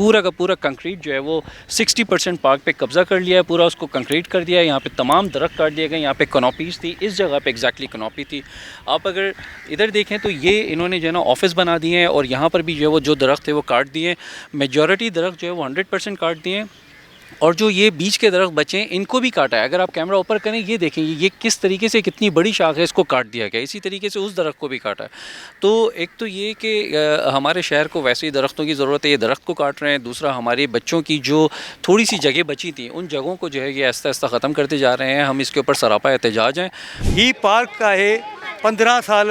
پورا کا پورا کنکریٹ جو ہے وہ 60% پارک پہ قبضہ کر لیا ہے، پورا اس کو کنکریٹ کر دیا ہے. یہاں پہ تمام درخت کاٹ دیے گئے. یہاں پہ کنوپیز تھی، اس جگہ پہ ایگزیکٹلی کنوپی تھی. آپ اگر ادھر دیکھیں تو یہ انہوں نے جو ہے نا آفس بنا دیے ہیں، اور یہاں پر بھی جو ہے وہ جو درخت تھے وہ کاٹ دیے. میجورٹی درخت جو ہے وہ 100% کاٹ دیے ہیں، اور جو یہ بیچ کے درخت بچے ہیں ان کو بھی کاٹا ہے. اگر آپ کیمرہ اوپر کریں یہ دیکھیں یہ کس طریقے سے کتنی بڑی شاخ ہے، اس کو کاٹ دیا گیا. اسی طریقے سے اس درخت کو بھی کاٹا ہے. تو ایک تو یہ کہ ہمارے شہر کو ویسے ہی درختوں کی ضرورت ہے، یہ درخت کو کاٹ رہے ہیں. دوسرا ہمارے بچوں کی جو تھوڑی سی جگہ بچی تھی ان جگہوں کو جو ہے یہ آہستہ آہستہ ختم کرتے جا رہے ہیں. ہم اس کے اوپر سراپا احتجاج ہیں. یہ پارک ہے 15 سال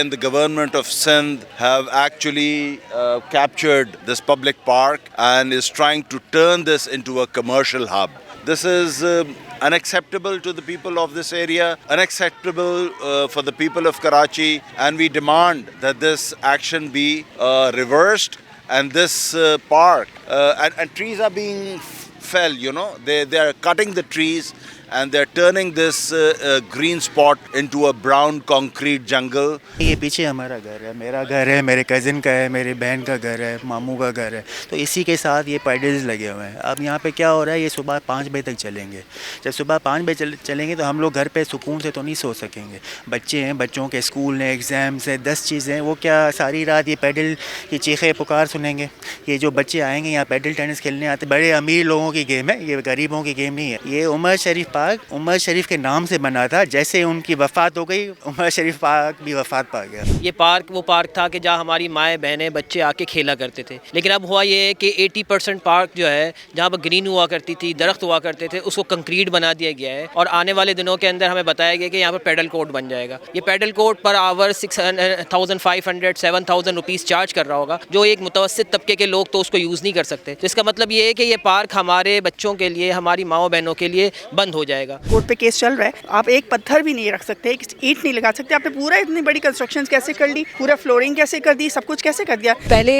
and the government of Sindh have actually captured this public park and is trying to turn this into a commercial hub. This is unacceptable to the people of this area, unacceptable for the people of Karachi, and we demand that this action be reversed and this park and trees are being fell, you know, they are cutting the trees and they are turning this green spot into a brown concrete jungle. یہ پیچھے ہمارا گھر ہے، میرا گھر ہے، میرے cousin کا ہے، میرے بہن کا گھر ہے، ماموں کا گھر ہے. تو اسی کے ساتھ یہ پیڈلز لگے ہوئے ہیں. اب یہاں پہ کیا ہو رہا ہے، یہ صبح 5 بجے تک چلیں گے. جب صبح 5 بجے چلیں گے تو ہم لوگ گھر پہ سکون سے تو نہیں سو سکیں گے. بچے ہیں، بچوں کے اسکول ہیں، ایگزامس ہیں، 10 چیزیں. وہ کیا ساری رات یہ پیڈل کی چیخیں پکار سنیں گے؟ یہ جو بچے آئیں گے یہاں پیڈل ٹینس کھیلنے آتے، بڑے امیر لوگوں کی گیم ہے، یہ غریبوں کی گیم نہیں ہے. یہ عمر شریف پارک عمر شریف کے نام سے بنا تھا. جیسے ان کی وفات ہو گئی عمر شریف پارک بھی وفات پا گیا. یہ پارک وہ پارک تھا کہ جہاں ہماری مائیں بہنیں بچے آ کے کھیلا کرتے تھے. لیکن اب ہوا یہ ہے کہ 80% پارک جو ہے جہاں پر گرین ہوا کرتی تھی، درخت ہوا کرتے تھے، اس کو کنکریٹ بنا دیا گیا ہے. اور آنے والے دنوں کے اندر ہمیں بتایا گیا کہ یہاں پر پیڈل کورٹ بن جائے گا. یہ پیڈل کورٹ پر آور 6,500 7,000 روپیز چارج کر رہا ہوگا، جو ایک متوسط طبقے کے لوگ تو اس کو یوز نہیں کر سکتے. تو اس کا مطلب یہ ہے کہ یہ پارک ہمارے بچوں کے لیے، ہماری ماؤں بہنوں کے لیے بند ہو جائے گا. کورٹ پہ کیس چل رہا ہے، آپ ایک پتھر بھی نہیں رکھ سکتے، ایک اینٹ نہیں لگا سکتے. آپ نے پورا اتنی بڑی کنسٹرکشن کیسے کر لی، پورا فلورنگ کیسے کر دی، سب کچھ کیسے کر دیا. پہلے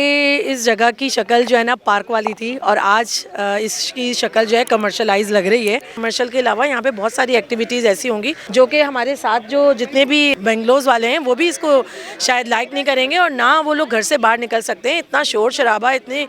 اس جگہ کی شکل جو ہے نا پارک والی تھی، اور آج اس کی شکل جو ہے کمرشلائز لگ رہی ہے. کمرشل کے علاوہ یہاں پہ بہت ساری ایکٹیویٹیز ایسی ہوں گی جو کہ ہمارے ساتھ جو جتنے بھی بنگلوز والے ہیں وہ بھی اس کو شاید لائک نہیں کریں گے، اور نہ وہ لوگ گھر سے باہر نکل سکتے ہیں. اتنا شور شرابہ، اتنے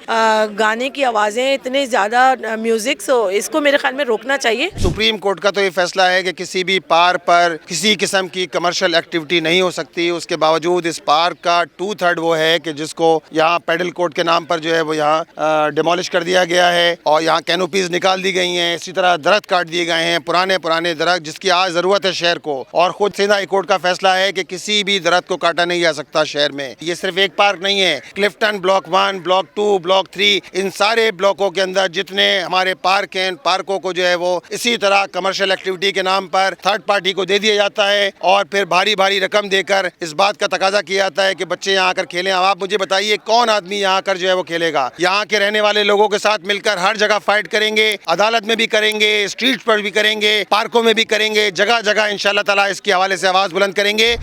گانے کی آوازیں، اتنے زیادہ میوزک، سو اس کو میرے خیال میں روکنا چاہیے. سپریم کورٹ کا تو یہ فیصلہ ہے کہ کسی بھی پارک پر کسی قسم کی کمرشل ایکٹیویٹی نہیں ہو سکتی. اس کے باوجود اس پارک کا 2/3 وہ ہے کہ جس کو یہاں پیڈل کورٹ کے نام پر جو ہے وہ یہاں ڈیمولش کر دیا گیا ہے، اور یہاں کینوپیز نکال دی گئی ہیں. اسی طرح درخت کاٹ دیے گئے ہیں، پرانے درخت جس کی آج ضرورت ہے شہر کو. اور خود سندھ ہائی کورٹ کا فیصلہ ہے کہ کسی بھی درخت کو کاٹا نہیں جا سکتا شہر میں. یہ صرف ایک پارک نہیں ہے، کلفٹن بلاک 1 بلاک 2 بلاک 3 ان سارے بلاکوں کے اندر جتنے ہمارے پارک ہیں، پارکوں کو جو ہے وہ اسی طرح کمرشل ایکٹیویٹی کے نام پر تھرڈ پارٹی کو دے دیا جاتا ہے، اور پھر بھاری رقم دے کر اس بات کا تقاضا کیا جاتا ہے کہ بچے یہاں آ کر کھیلیں. اب آپ مجھے بتائیے کون آدمی یہاں آ کر جو ہے وہ کھیلے گا؟ یہاں کے رہنے والے لوگوں کے ساتھ مل کر ہر جگہ فائٹ کریں گے، عدالت میں بھی کریں گے، اسٹریٹ پر بھی کریں گے، پارکوں میں بھی کریں گے، جگہ انشاءاللہ تعالیٰ اس کے حوالے سے آواز بلند کریں گے.